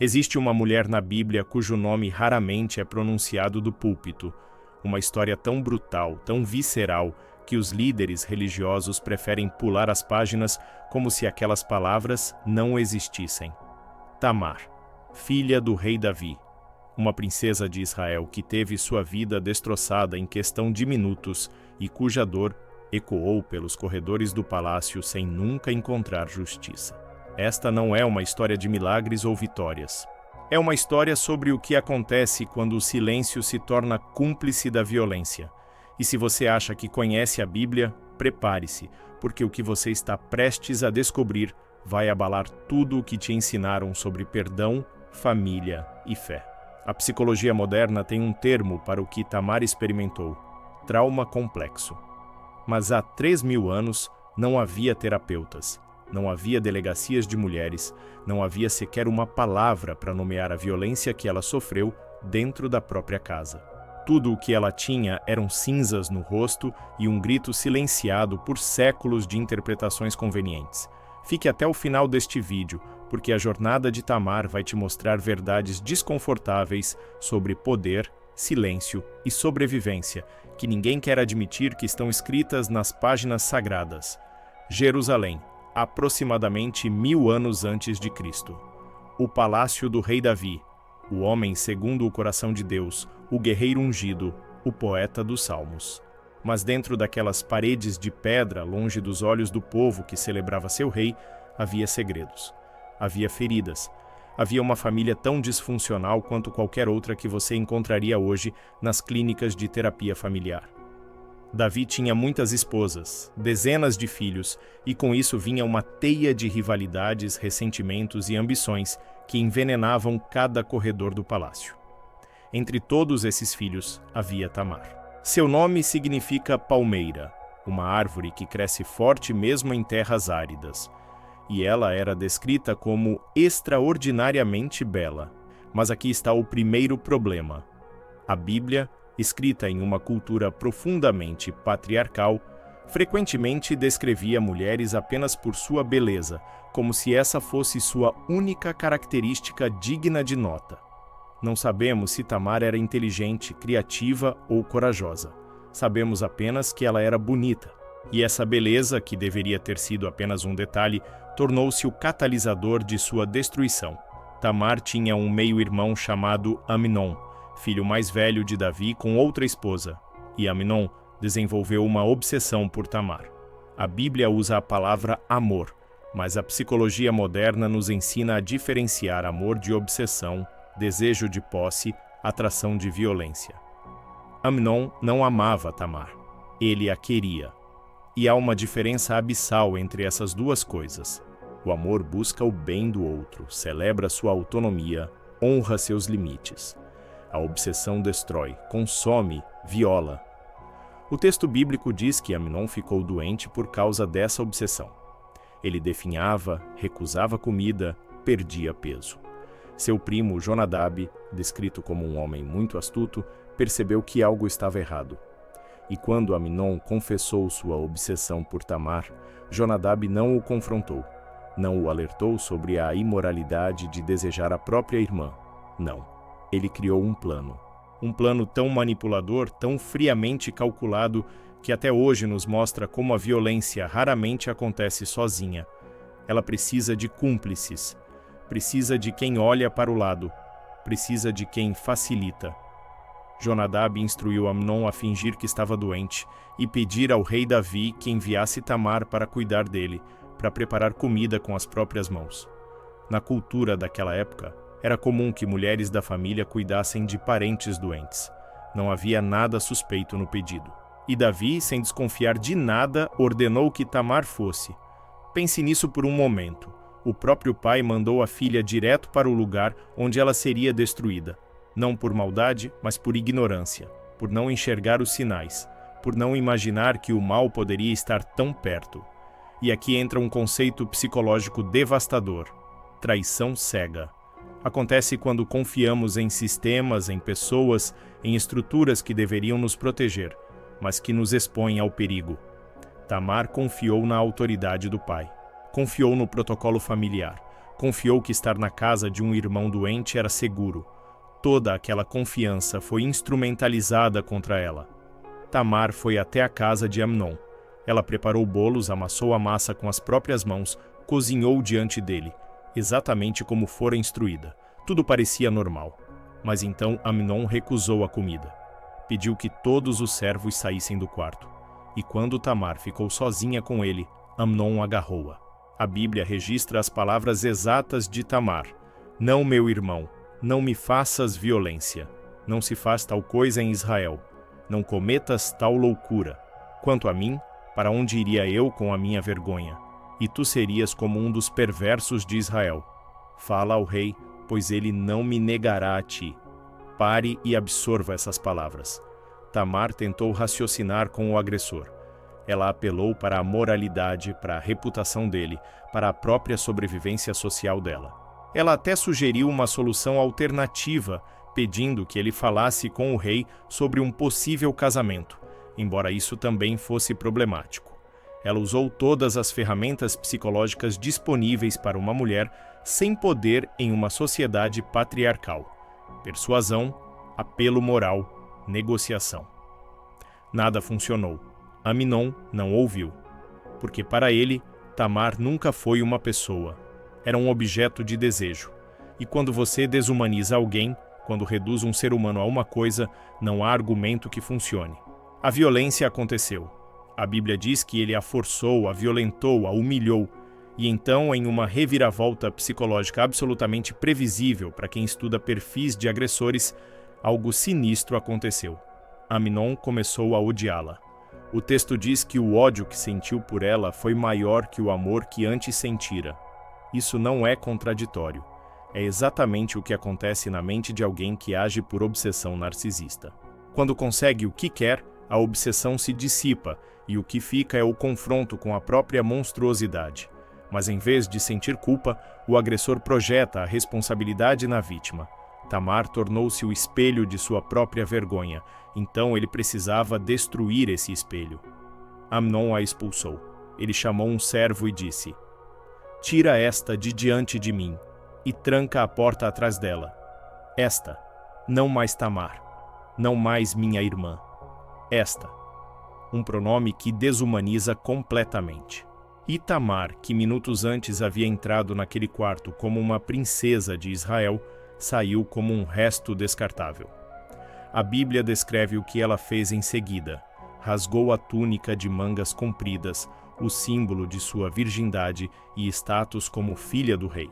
Existe uma mulher na Bíblia cujo nome raramente é pronunciado do púlpito. Uma história tão brutal, tão visceral, que os líderes religiosos preferem pular as páginas como se aquelas palavras não existissem. Tamar, filha do rei Davi, uma princesa de Israel que teve sua vida destroçada em questão de minutos e cuja dor ecoou pelos corredores do palácio sem nunca encontrar justiça. Esta não é uma história de milagres ou vitórias. É uma história sobre o que acontece quando o silêncio se torna cúmplice da violência. E se você acha que conhece a Bíblia, prepare-se, porque o que você está prestes a descobrir vai abalar tudo o que te ensinaram sobre perdão, família e fé. A psicologia moderna tem um termo para o que Tamar experimentou: trauma complexo. Mas há 3.000 anos não havia terapeutas, não havia delegacias de mulheres, não havia sequer uma palavra para nomear a violência que ela sofreu dentro da própria casa. Tudo o que ela tinha eram cinzas no rosto e um grito silenciado por séculos de interpretações convenientes. Fique até o final deste vídeo, porque a jornada de Tamar vai te mostrar verdades desconfortáveis sobre poder, silêncio e sobrevivência, que ninguém quer admitir que estão escritas nas páginas sagradas. Jerusalém, aproximadamente 1000 anos antes de Cristo. O palácio do rei Davi, o homem segundo o coração de Deus, o guerreiro ungido, o poeta dos Salmos. Mas dentro daquelas paredes de pedra, longe dos olhos do povo que celebrava seu rei, havia segredos. Havia feridas. Havia uma família tão disfuncional quanto qualquer outra que você encontraria hoje nas clínicas de terapia familiar. Davi tinha muitas esposas, dezenas de filhos, e com isso vinha uma teia de rivalidades, ressentimentos e ambições que envenenavam cada corredor do palácio. Entre todos esses filhos havia Tamar. Seu nome significa palmeira, uma árvore que cresce forte mesmo em terras áridas. E ela era descrita como extraordinariamente bela. Mas aqui está o primeiro problema. A Bíblia, escrita em uma cultura profundamente patriarcal, frequentemente descrevia mulheres apenas por sua beleza, como se essa fosse sua única característica digna de nota. Não sabemos se Tamar era inteligente, criativa ou corajosa. Sabemos apenas que ela era bonita. E essa beleza, que deveria ter sido apenas um detalhe, tornou-se o catalisador de sua destruição. Tamar tinha um meio-irmão chamado Amnon, filho mais velho de Davi com outra esposa, e Amnon desenvolveu uma obsessão por Tamar. A Bíblia usa a palavra amor, mas a psicologia moderna nos ensina a diferenciar amor de obsessão, desejo de posse, atração de violência. Amnon não amava Tamar, ele a queria. E há uma diferença abissal entre essas duas coisas. O amor busca o bem do outro, celebra sua autonomia, honra seus limites. A obsessão destrói, consome, viola. O texto bíblico diz que Amnon ficou doente por causa dessa obsessão. Ele definhava, recusava comida, perdia peso. Seu primo Jonadab, descrito como um homem muito astuto, percebeu que algo estava errado. E quando Amnon confessou sua obsessão por Tamar, Jonadab não o confrontou, não o alertou sobre a imoralidade de desejar a própria irmã. Não. Ele criou um plano tão manipulador, tão friamente calculado, que até hoje nos mostra como a violência raramente acontece sozinha. Ela precisa de cúmplices, precisa de quem olha para o lado, precisa de quem facilita. Jonadab instruiu Amnon a fingir que estava doente e pedir ao rei Davi que enviasse Tamar para cuidar dele, para preparar comida com as próprias mãos. Na cultura daquela época, era comum que mulheres da família cuidassem de parentes doentes. Não havia nada suspeito no pedido. E Davi, sem desconfiar de nada, ordenou que Tamar fosse. Pense nisso por um momento. O próprio pai mandou a filha direto para o lugar onde ela seria destruída. Não por maldade, mas por ignorância, por não enxergar os sinais, por não imaginar que o mal poderia estar tão perto. E aqui entra um conceito psicológico devastador: traição cega. Acontece quando confiamos em sistemas, em pessoas, em estruturas que deveriam nos proteger, mas que nos expõem ao perigo. Tamar confiou na autoridade do pai, confiou no protocolo familiar, Confiou que estar na casa de um irmão doente era seguro. Toda aquela confiança foi instrumentalizada contra ela. Tamar foi até a casa de Amnon. Ela preparou bolos, amassou a massa com as próprias mãos, cozinhou diante dele, exatamente como fora instruída. Tudo parecia normal. Mas então Amnon recusou a comida. Pediu que todos os servos saíssem do quarto. E quando Tamar ficou sozinha com ele, Amnon agarrou-a. A Bíblia registra as palavras exatas de Tamar: "Não, meu irmão, não me faças violência. Não se faz tal coisa em Israel. Não cometas tal loucura. Quanto a mim, para onde iria eu com a minha vergonha? E tu serias como um dos perversos de Israel. Fala ao rei, pois ele não me negará a ti." Pare e absorva essas palavras. Tamar tentou raciocinar com o agressor. Ela apelou para a moralidade, para a reputação dele, para a própria sobrevivência social dela. Ela até sugeriu uma solução alternativa, pedindo que ele falasse com o rei sobre um possível casamento, embora isso também fosse problemático. Ela usou todas as ferramentas psicológicas disponíveis para uma mulher sem poder em uma sociedade patriarcal: persuasão, apelo moral, negociação. Nada funcionou. Amnon não ouviu, porque para ele, Tamar nunca foi uma pessoa. Era um objeto de desejo. E quando você desumaniza alguém, quando reduz um ser humano a uma coisa, não há argumento que funcione. A violência aconteceu. A Bíblia diz que ele a forçou, a violentou, a humilhou. E então, em uma reviravolta psicológica absolutamente previsível para quem estuda perfis de agressores, algo sinistro aconteceu. Amnon começou a odiá-la. O texto diz que o ódio que sentiu por ela foi maior que o amor que antes sentira. Isso não é contraditório. É exatamente o que acontece na mente de alguém que age por obsessão narcisista. Quando consegue o que quer, a obsessão se dissipa e o que fica é o confronto com a própria monstruosidade. Mas em vez de sentir culpa, o agressor projeta a responsabilidade na vítima. Tamar tornou-se o espelho de sua própria vergonha, então ele precisava destruir esse espelho. Amnon a expulsou. Ele chamou um servo e disse: "Tira esta de diante de mim, e tranca a porta atrás dela. Esta, não mais Tamar, não mais minha irmã. Esta." Um pronome que desumaniza completamente. E Tamar, que minutos antes havia entrado naquele quarto como uma princesa de Israel, saiu como um resto descartável. A Bíblia descreve o que ela fez em seguida. Rasgou a túnica de mangas compridas, o símbolo de sua virgindade e status como filha do rei.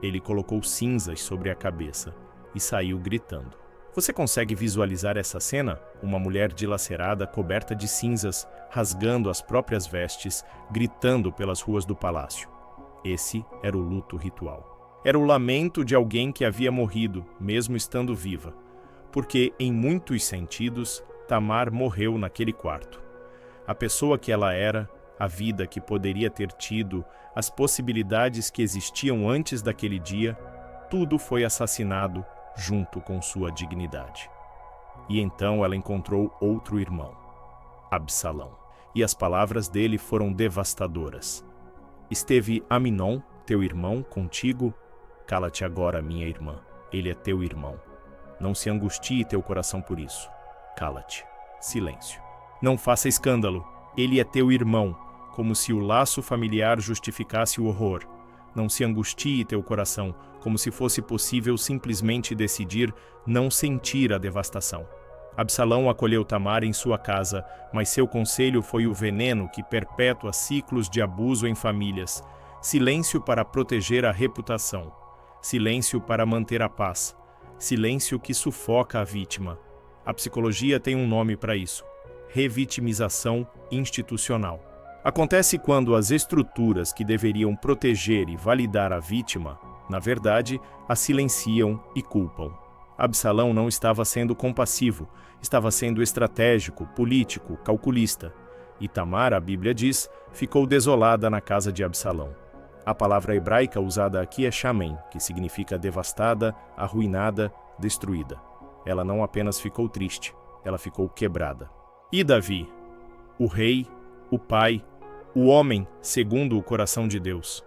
Ele colocou cinzas sobre a cabeça e saiu gritando. Você consegue visualizar essa cena? Uma mulher dilacerada, coberta de cinzas, rasgando as próprias vestes, gritando pelas ruas do palácio. Esse era o luto ritual. Era o lamento de alguém que havia morrido, mesmo estando viva. Porque, em muitos sentidos, Tamar morreu naquele quarto. A pessoa que ela era, a vida que poderia ter tido, as possibilidades que existiam antes daquele dia, tudo foi assassinado junto com sua dignidade. E então ela encontrou outro irmão, Absalão. E as palavras dele foram devastadoras. "Esteve Amnon, teu irmão, contigo? Cala-te agora, minha irmã. Ele é teu irmão. Não se angustie teu coração por isso. Cala-te. Silêncio. Não faça escândalo. Ele é teu irmão", como se o laço familiar justificasse o horror. Não se angustie teu coração, como se fosse possível simplesmente decidir não sentir a devastação. Absalão acolheu Tamar em sua casa, mas seu conselho foi o veneno que perpetua ciclos de abuso em famílias. Silêncio para proteger a reputação. Silêncio para manter a paz. Silêncio que sufoca a vítima. A psicologia tem um nome para isso: revitimização institucional. Acontece quando as estruturas que deveriam proteger e validar a vítima, na verdade, a silenciam e culpam. Absalão não estava sendo compassivo, estava sendo estratégico, político, calculista. E Tamar, a Bíblia diz, ficou desolada na casa de Absalão. A palavra hebraica usada aqui é shamen, que significa devastada, arruinada, destruída. Ela não apenas ficou triste, ela ficou quebrada. E Davi, o rei, o pai, o homem segundo o coração de Deus.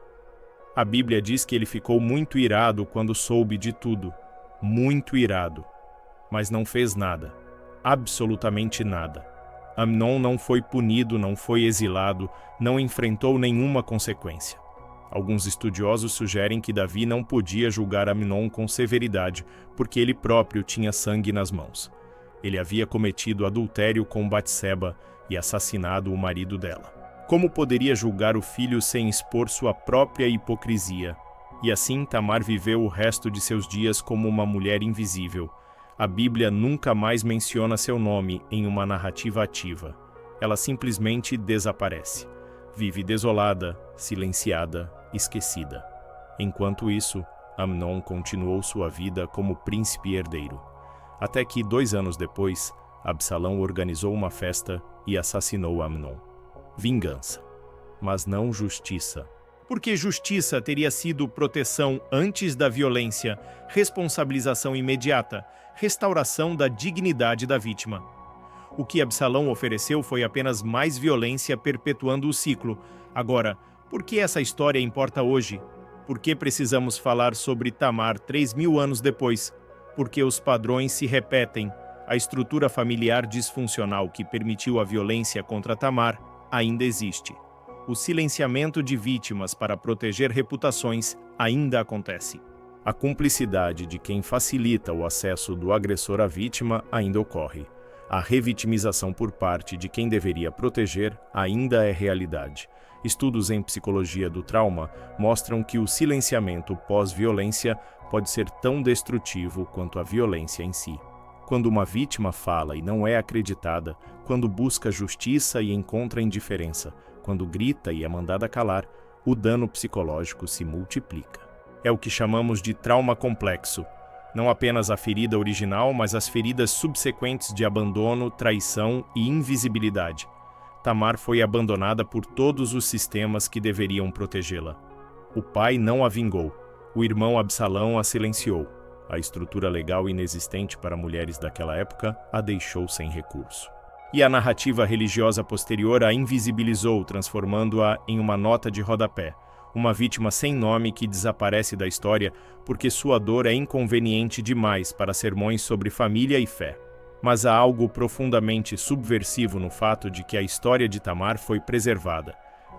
A Bíblia diz que ele ficou muito irado quando soube de tudo. Muito irado. Mas não fez nada. Absolutamente nada. Amnon não foi punido, não foi exilado, não enfrentou nenhuma consequência. Alguns estudiosos sugerem que Davi não podia julgar Amnon com severidade, porque ele próprio tinha sangue nas mãos. Ele havia cometido adultério com Batseba e assassinado o marido dela. Como poderia julgar o filho sem expor sua própria hipocrisia? E assim Tamar viveu o resto de seus dias como uma mulher invisível. A Bíblia nunca mais menciona seu nome em uma narrativa ativa. Ela simplesmente desaparece. Vive desolada, silenciada, esquecida. Enquanto isso, Amnon continuou sua vida como príncipe herdeiro. Até que, 2 anos depois, Absalão organizou uma festa e assassinou Amnon. Vingança. Mas não justiça. Porque justiça teria sido proteção antes da violência, responsabilização imediata, restauração da dignidade da vítima. O que Absalão ofereceu foi apenas mais violência perpetuando o ciclo. Agora, por que essa história importa hoje? Por que precisamos falar sobre Tamar 3.000 anos depois? Porque os padrões se repetem. A estrutura familiar disfuncional que permitiu a violência contra Tamar ainda existe. O silenciamento de vítimas para proteger reputações ainda acontece. A cumplicidade de quem facilita o acesso do agressor à vítima ainda ocorre. A revitimização por parte de quem deveria proteger ainda é realidade. Estudos em psicologia do trauma mostram que o silenciamento pós-violência pode ser tão destrutivo quanto a violência em si. Quando uma vítima fala e não é acreditada, quando busca justiça e encontra indiferença, quando grita e é mandada calar, o dano psicológico se multiplica. É o que chamamos de trauma complexo. Não apenas a ferida original, mas as feridas subsequentes de abandono, traição e invisibilidade. Tamar foi abandonada por todos os sistemas que deveriam protegê-la. O pai não a vingou. O irmão Absalão a silenciou. A estrutura legal inexistente para mulheres daquela época a deixou sem recurso. E a narrativa religiosa posterior a invisibilizou, transformando-a em uma nota de rodapé, uma vítima sem nome que desaparece da história porque sua dor é inconveniente demais para sermões sobre família e fé. Mas há algo profundamente subversivo no fato de que a história de Tamar foi preservada.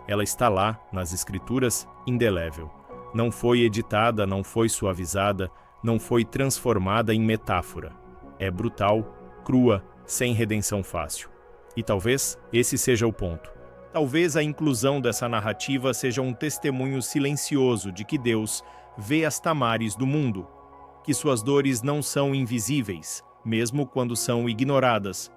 Ela está lá, nas escrituras, indelével. Não foi editada, não foi suavizada, não foi transformada em metáfora. É brutal, crua, sem redenção fácil. E talvez esse seja o ponto. Talvez a inclusão dessa narrativa seja um testemunho silencioso de que Deus vê as Tamares do mundo, que suas dores não são invisíveis, mesmo quando são ignoradas,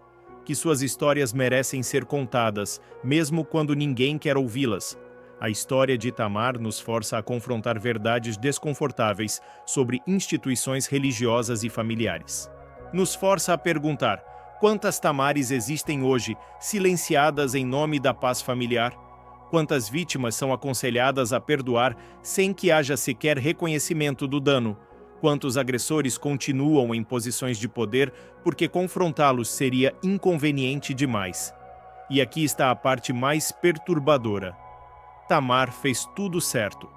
que suas histórias merecem ser contadas, mesmo quando ninguém quer ouvi-las. A história de Tamar nos força a confrontar verdades desconfortáveis sobre instituições religiosas e familiares. Nos força a perguntar: quantas Tamares existem hoje, silenciadas em nome da paz familiar? Quantas vítimas são aconselhadas a perdoar sem que haja sequer reconhecimento do dano? Quantos agressores continuam em posições de poder porque confrontá-los seria inconveniente demais? E aqui está a parte mais perturbadora. Tamar fez tudo certo.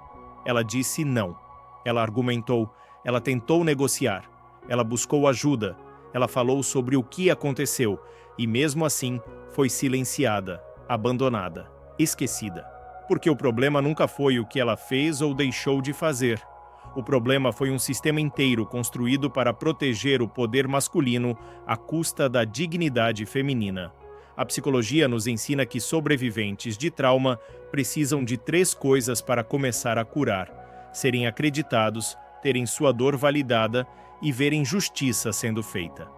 Ela disse não. Ela argumentou, ela tentou negociar, ela buscou ajuda, ela falou sobre o que aconteceu e, mesmo assim, foi silenciada, abandonada, esquecida. Porque o problema nunca foi o que ela fez ou deixou de fazer. O problema foi um sistema inteiro construído para proteger o poder masculino à custa da dignidade feminina. A psicologia nos ensina que sobreviventes de trauma precisam de 3 coisas para começar a curar: serem acreditados, terem sua dor validada e verem justiça sendo feita.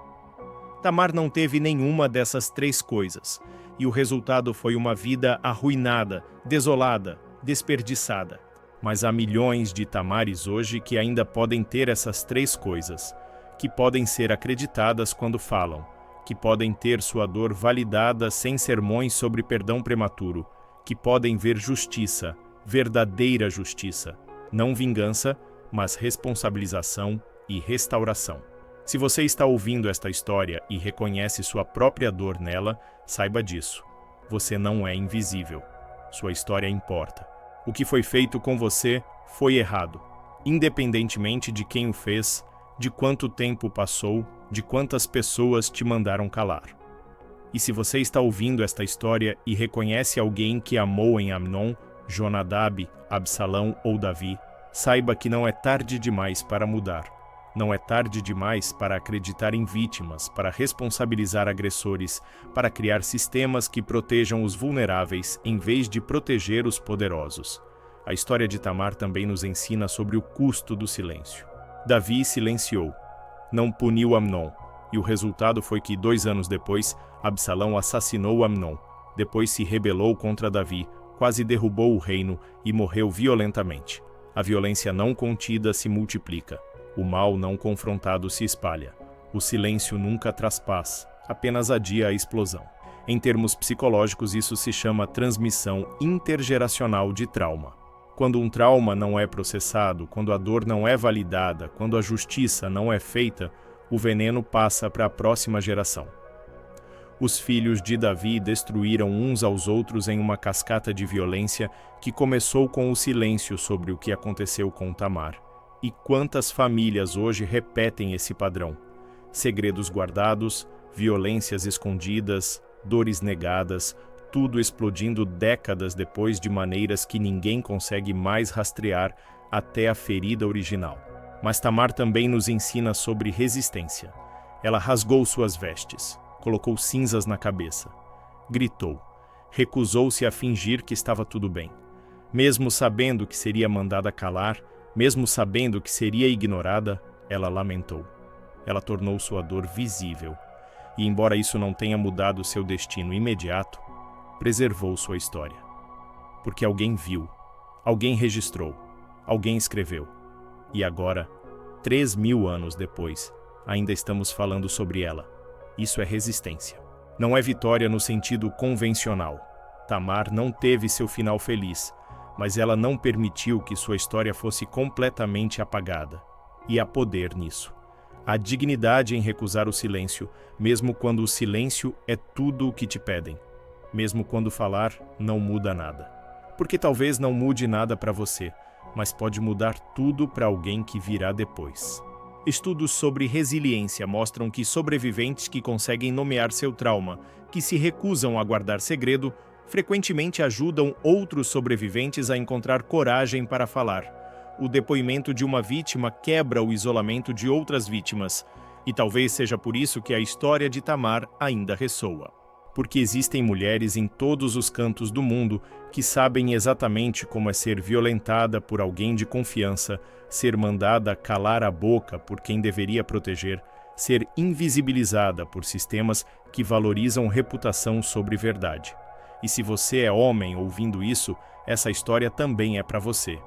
Tamar não teve nenhuma dessas 3 coisas, e o resultado foi uma vida arruinada, desolada, desperdiçada. Mas há milhões de Tamares hoje que ainda podem ter essas 3 coisas, que podem ser acreditadas quando falam, que podem ter sua dor validada sem sermões sobre perdão prematuro, que podem ver justiça, verdadeira justiça, não vingança, mas responsabilização e restauração. Se você está ouvindo esta história e reconhece sua própria dor nela, saiba disso. Você não é invisível. Sua história importa. O que foi feito com você foi errado, independentemente de quem o fez, de quanto tempo passou, de quantas pessoas te mandaram calar. E se você está ouvindo esta história e reconhece alguém que amou em Amnon, Jonadab, Absalão ou Davi, saiba que não é tarde demais para mudar. Não é tarde demais para acreditar em vítimas, para responsabilizar agressores, para criar sistemas que protejam os vulneráveis em vez de proteger os poderosos. A história de Tamar também nos ensina sobre o custo do silêncio. Davi silenciou, não puniu Amnon, e o resultado foi que 2 anos depois, Absalão assassinou Amnon, depois se rebelou contra Davi, quase derrubou o reino e morreu violentamente. A violência não contida se multiplica. O mal não confrontado se espalha. O silêncio nunca traz paz, apenas adia a explosão. Em termos psicológicos, isso se chama transmissão intergeracional de trauma. Quando um trauma não é processado, quando a dor não é validada, quando a justiça não é feita, o veneno passa para a próxima geração. Os filhos de Davi destruíram uns aos outros em uma cascata de violência que começou com o silêncio sobre o que aconteceu com Tamar. E quantas famílias hoje repetem esse padrão? Segredos guardados, violências escondidas, dores negadas, tudo explodindo décadas depois de maneiras que ninguém consegue mais rastrear até a ferida original. Mas Tamar também nos ensina sobre resistência. Ela rasgou suas vestes, colocou cinzas na cabeça, gritou, recusou-se a fingir que estava tudo bem. Mesmo sabendo que seria mandada calar, mesmo sabendo que seria ignorada, ela lamentou. Ela tornou sua dor visível. E embora isso não tenha mudado seu destino imediato, preservou sua história. Porque alguém viu, alguém registrou, alguém escreveu. E agora, 3.000 anos depois, ainda estamos falando sobre ela. Isso é resistência. Não é vitória no sentido convencional. Tamar não teve seu final feliz, mas ela não permitiu que sua história fosse completamente apagada. E há poder nisso. Há dignidade em recusar o silêncio, mesmo quando o silêncio é tudo o que te pedem. Mesmo quando falar não muda nada. Porque talvez não mude nada para você, mas pode mudar tudo para alguém que virá depois. Estudos sobre resiliência mostram que sobreviventes que conseguem nomear seu trauma, que se recusam a guardar segredo, frequentemente ajudam outros sobreviventes a encontrar coragem para falar. O depoimento de uma vítima quebra o isolamento de outras vítimas, e talvez seja por isso que a história de Tamar ainda ressoa. Porque existem mulheres em todos os cantos do mundo que sabem exatamente como é ser violentada por alguém de confiança, ser mandada calar a boca por quem deveria proteger, ser invisibilizada por sistemas que valorizam reputação sobre verdade. E se você é homem ouvindo isso, essa história também é para você.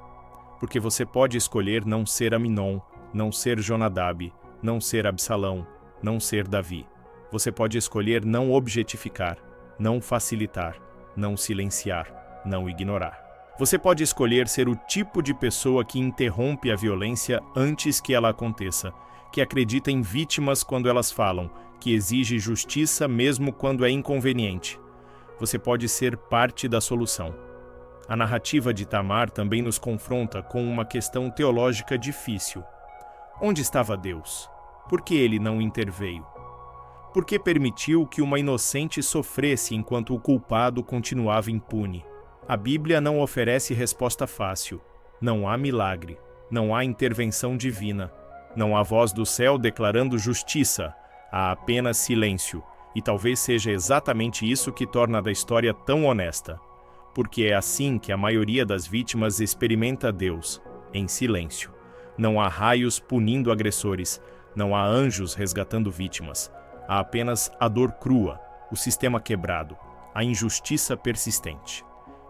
Porque você pode escolher não ser Amnon, não ser Jonadab, não ser Absalão, não ser Davi. Você pode escolher não objetificar, não facilitar, não silenciar, não ignorar. Você pode escolher ser o tipo de pessoa que interrompe a violência antes que ela aconteça, que acredita em vítimas quando elas falam, que exige justiça mesmo quando é inconveniente. Você pode ser parte da solução. A narrativa de Tamar também nos confronta com uma questão teológica difícil. Onde estava Deus? Por que ele não interveio? Por que permitiu que uma inocente sofresse enquanto o culpado continuava impune? A Bíblia não oferece resposta fácil. Não há milagre. Não há intervenção divina. Não há voz do céu declarando justiça. Há apenas silêncio. E talvez seja exatamente isso que torna a história tão honesta. Porque é assim que a maioria das vítimas experimenta Deus, em silêncio. Não há raios punindo agressores. Não há anjos resgatando vítimas. Há apenas a dor crua, o sistema quebrado, a injustiça persistente.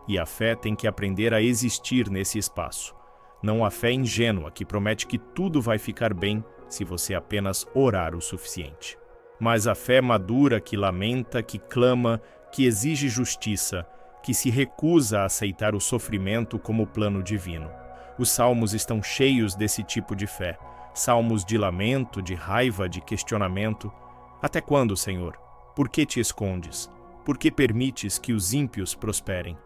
E a fé tem que aprender a existir nesse espaço. Não a fé ingênua que promete que tudo vai ficar bem se você apenas orar o suficiente. Mas a fé madura que lamenta, que clama, que exige justiça, que se recusa a aceitar o sofrimento como plano divino. Os salmos estão cheios desse tipo de fé. Salmos de lamento, de raiva, de questionamento. Até quando, Senhor? Por que te escondes? Por que permites que os ímpios prosperem?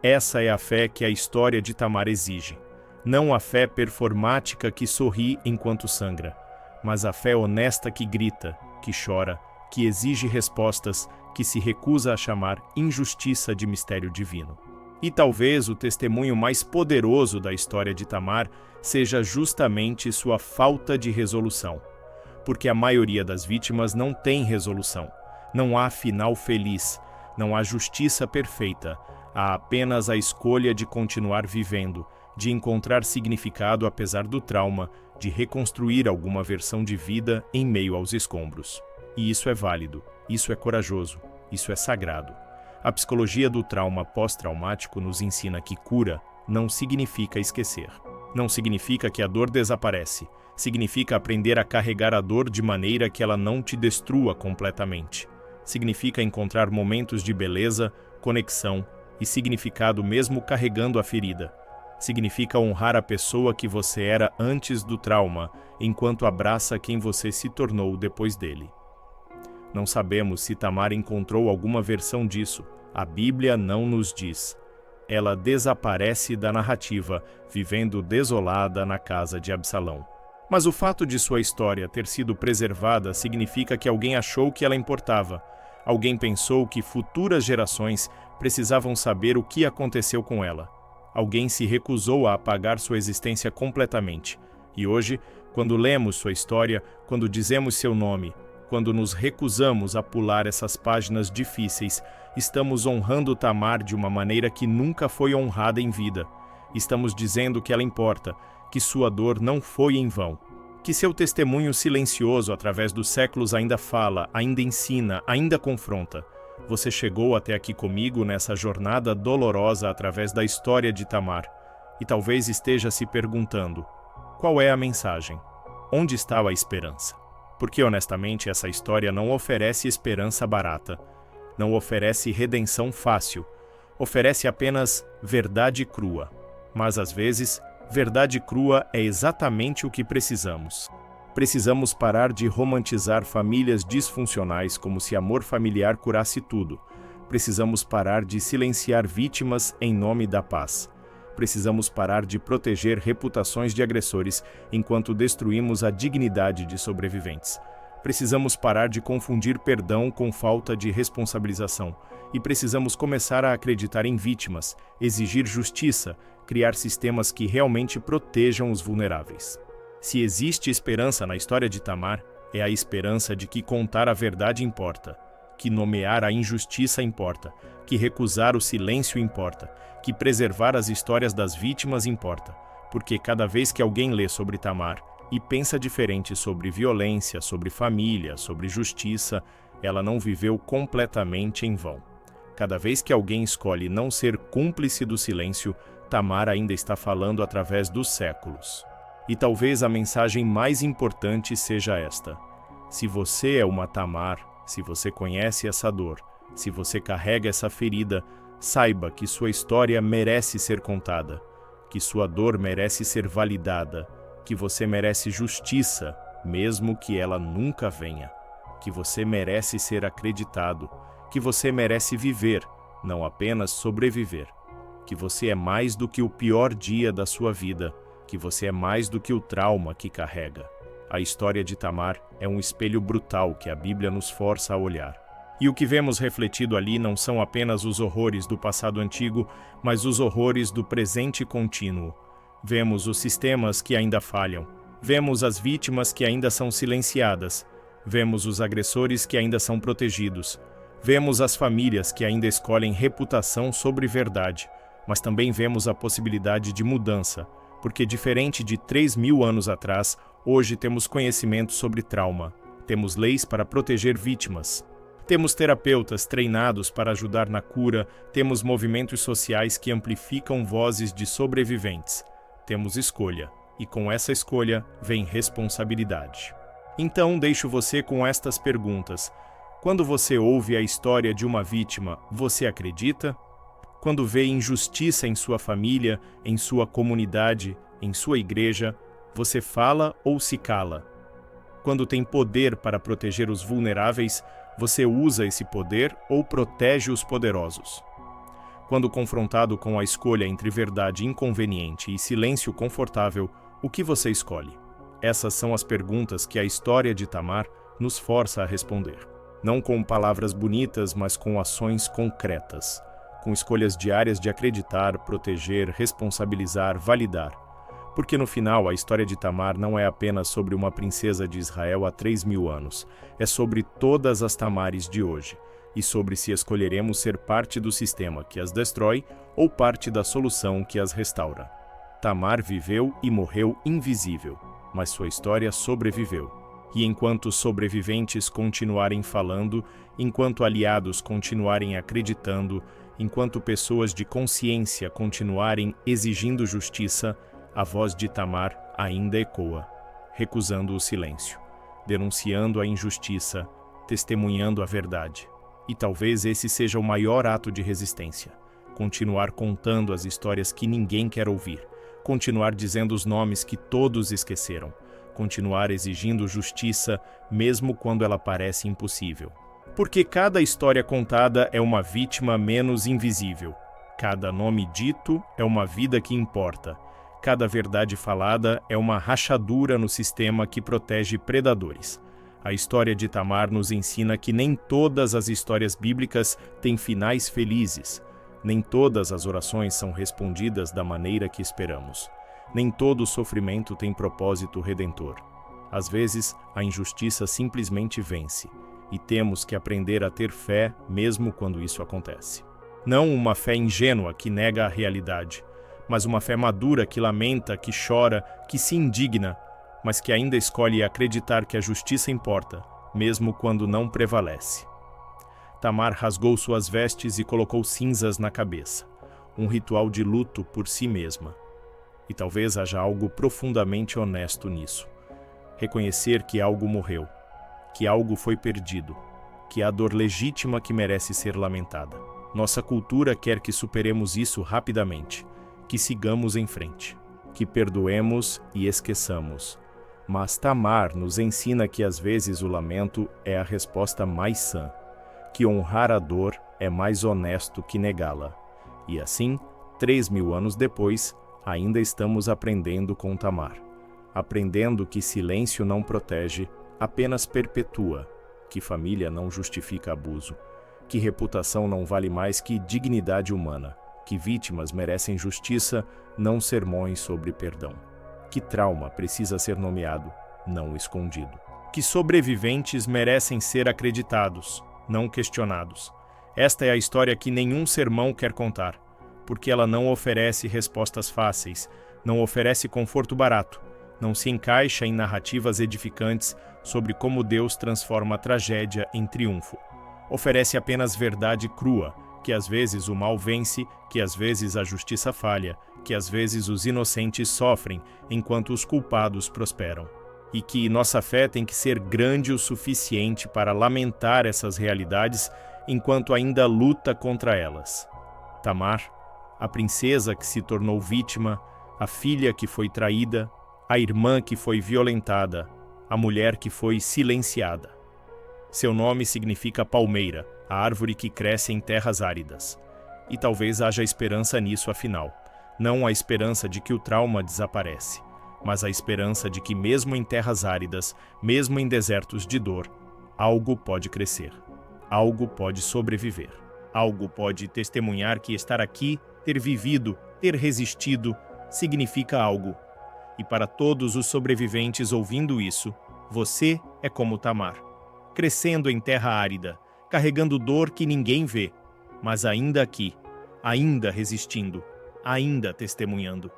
Essa é a fé que a história de Tamar exige. Não a fé performática que sorri enquanto sangra, mas a fé honesta que grita, que chora, que exige respostas, que se recusa a chamar injustiça de mistério divino. E talvez o testemunho mais poderoso da história de Tamar seja justamente sua falta de resolução. Porque a maioria das vítimas não tem resolução. Não há final feliz, não há justiça perfeita, há apenas a escolha de continuar vivendo, de encontrar significado apesar do trauma, de reconstruir alguma versão de vida em meio aos escombros. E isso é válido, isso é corajoso, isso é sagrado. A psicologia do trauma pós-traumático nos ensina que cura não significa esquecer. Não significa que a dor desaparece. Significa aprender a carregar a dor de maneira que ela não te destrua completamente. Significa encontrar momentos de beleza, conexão e significado mesmo carregando a ferida. Significa honrar a pessoa que você era antes do trauma, enquanto abraça quem você se tornou depois dele. Não sabemos se Tamar encontrou alguma versão disso. A Bíblia não nos diz. Ela desaparece da narrativa, vivendo desolada na casa de Absalão. Mas o fato de sua história ter sido preservada significa que alguém achou que ela importava. Alguém pensou que futuras gerações precisavam saber o que aconteceu com ela. Alguém se recusou a apagar sua existência completamente. E hoje, quando lemos sua história, quando dizemos seu nome, quando nos recusamos a pular essas páginas difíceis, estamos honrando Tamar de uma maneira que nunca foi honrada em vida. Estamos dizendo que ela importa, que sua dor não foi em vão, que seu testemunho silencioso através dos séculos ainda fala, ainda ensina, ainda confronta. Você chegou até aqui comigo nessa jornada dolorosa através da história de Tamar, e talvez esteja se perguntando: qual é a mensagem? Onde está a esperança? Porque, honestamente, essa história não oferece esperança barata, não oferece redenção fácil, oferece apenas verdade crua. Mas, às vezes, verdade crua é exatamente o que precisamos. Precisamos parar de romantizar famílias disfuncionais como se amor familiar curasse tudo. Precisamos parar de silenciar vítimas em nome da paz. Precisamos parar de proteger reputações de agressores enquanto destruímos a dignidade de sobreviventes. Precisamos parar de confundir perdão com falta de responsabilização. E precisamos começar a acreditar em vítimas, exigir justiça, criar sistemas que realmente protejam os vulneráveis. Se existe esperança na história de Tamar, é a esperança de que contar a verdade importa, que nomear a injustiça importa, que recusar o silêncio importa, que preservar as histórias das vítimas importa, porque cada vez que alguém lê sobre Tamar e pensa diferente sobre violência, sobre família, sobre justiça, ela não viveu completamente em vão. Cada vez que alguém escolhe não ser cúmplice do silêncio, Tamar ainda está falando através dos séculos. E talvez a mensagem mais importante seja esta: se você é uma Tamar, se você conhece essa dor, se você carrega essa ferida, saiba que sua história merece ser contada, que sua dor merece ser validada, que você merece justiça, mesmo que ela nunca venha, que você merece ser acreditado, que você merece viver, não apenas sobreviver, que você é mais do que o pior dia da sua vida, que você é mais do que o trauma que carrega. A história de Tamar é um espelho brutal que a Bíblia nos força a olhar. E o que vemos refletido ali não são apenas os horrores do passado antigo, mas os horrores do presente contínuo. Vemos os sistemas que ainda falham, vemos as vítimas que ainda são silenciadas, vemos os agressores que ainda são protegidos, vemos as famílias que ainda escolhem reputação sobre verdade, mas também vemos a possibilidade de mudança, porque diferente de 3.000 anos atrás, hoje temos conhecimento sobre trauma, temos leis para proteger vítimas, temos terapeutas treinados para ajudar na cura, temos movimentos sociais que amplificam vozes de sobreviventes, temos escolha, e com essa escolha vem responsabilidade. Então deixo você com estas perguntas. Quando você ouve a história de uma vítima, você acredita? Quando vê injustiça em sua família, em sua comunidade, em sua igreja, você fala ou se cala? Quando tem poder para proteger os vulneráveis, você usa esse poder ou protege os poderosos? Quando confrontado com a escolha entre verdade inconveniente e silêncio confortável, o que você escolhe? Essas são as perguntas que a história de Tamar nos força a responder. Não com palavras bonitas, mas com ações concretas. Com escolhas diárias de acreditar, proteger, responsabilizar, validar. Porque no final a história de Tamar não é apenas sobre uma princesa de Israel há 3.000 anos. É sobre todas as Tamares de hoje. E sobre se escolheremos ser parte do sistema que as destrói ou parte da solução que as restaura. Tamar viveu e morreu invisível, mas sua história sobreviveu. E enquanto sobreviventes continuarem falando, enquanto aliados continuarem acreditando, enquanto pessoas de consciência continuarem exigindo justiça, a voz de Tamar ainda ecoa, recusando o silêncio, denunciando a injustiça, testemunhando a verdade. E talvez esse seja o maior ato de resistência. Continuar contando as histórias que ninguém quer ouvir. Continuar dizendo os nomes que todos esqueceram. Continuar exigindo justiça, mesmo quando ela parece impossível. Porque cada história contada é uma vítima menos invisível. Cada nome dito é uma vida que importa. Cada verdade falada é uma rachadura no sistema que protege predadores. A história de Tamar nos ensina que nem todas as histórias bíblicas têm finais felizes. Nem todas as orações são respondidas da maneira que esperamos. Nem todo sofrimento tem propósito redentor. Às vezes, a injustiça simplesmente vence, e temos que aprender a ter fé mesmo quando isso acontece. Não uma fé ingênua que nega a realidade, mas uma fé madura que lamenta, que chora, que se indigna, mas que ainda escolhe acreditar que a justiça importa, mesmo quando não prevalece. Tamar rasgou suas vestes e colocou cinzas na cabeça, um ritual de luto por si mesma. E talvez haja algo profundamente honesto nisso. Reconhecer que algo morreu, que algo foi perdido, que há dor legítima que merece ser lamentada. Nossa cultura quer que superemos isso rapidamente, que sigamos em frente, que perdoemos e esqueçamos. Mas Tamar nos ensina que às vezes o lamento é a resposta mais sã, que honrar a dor é mais honesto que negá-la. E assim, 3.000 anos depois, ainda estamos aprendendo com Tamar. Aprendendo que silêncio não protege, apenas perpetua, que família não justifica abuso, que reputação não vale mais que dignidade humana, que vítimas merecem justiça, não sermões sobre perdão. Que trauma precisa ser nomeado, não escondido. Que sobreviventes merecem ser acreditados, não questionados. Esta é a história que nenhum sermão quer contar, porque ela não oferece respostas fáceis, não oferece conforto barato, não se encaixa em narrativas edificantes sobre como Deus transforma a tragédia em triunfo. Oferece apenas verdade crua, que às vezes o mal vence, que às vezes a justiça falha, que às vezes os inocentes sofrem, enquanto os culpados prosperam. E que nossa fé tem que ser grande o suficiente para lamentar essas realidades enquanto ainda luta contra elas. Tamar, a princesa que se tornou vítima, a filha que foi traída, a irmã que foi violentada, a mulher que foi silenciada. Seu nome significa palmeira, a árvore que cresce em terras áridas. E talvez haja esperança nisso afinal. Não a esperança de que o trauma desaparece, mas a esperança de que mesmo em terras áridas, mesmo em desertos de dor, algo pode crescer, algo pode sobreviver, algo pode testemunhar que estar aqui, ter vivido, ter resistido, significa algo. E para todos os sobreviventes ouvindo isso, você é como Tamar, crescendo em terra árida, carregando dor que ninguém vê, mas ainda aqui, ainda resistindo, ainda testemunhando.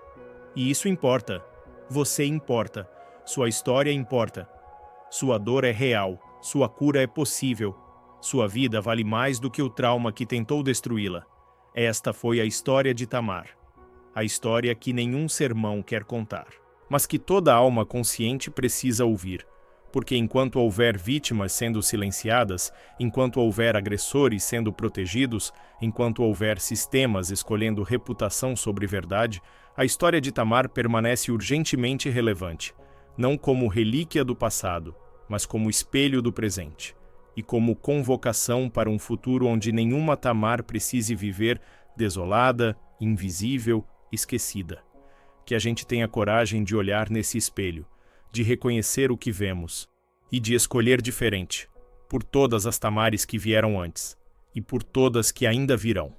E isso importa. Você importa. Sua história importa. Sua dor é real. Sua cura é possível. Sua vida vale mais do que o trauma que tentou destruí-la. Esta foi a história de Tamar. A história que nenhum sermão quer contar, mas que toda alma consciente precisa ouvir. Porque enquanto houver vítimas sendo silenciadas, enquanto houver agressores sendo protegidos, enquanto houver sistemas escolhendo reputação sobre verdade, a história de Tamar permanece urgentemente relevante, não como relíquia do passado, mas como espelho do presente, e como convocação para um futuro onde nenhuma Tamar precise viver desolada, invisível, esquecida. Que a gente tenha coragem de olhar nesse espelho, de reconhecer o que vemos e de escolher diferente, por todas as Tamares que vieram antes e por todas que ainda virão.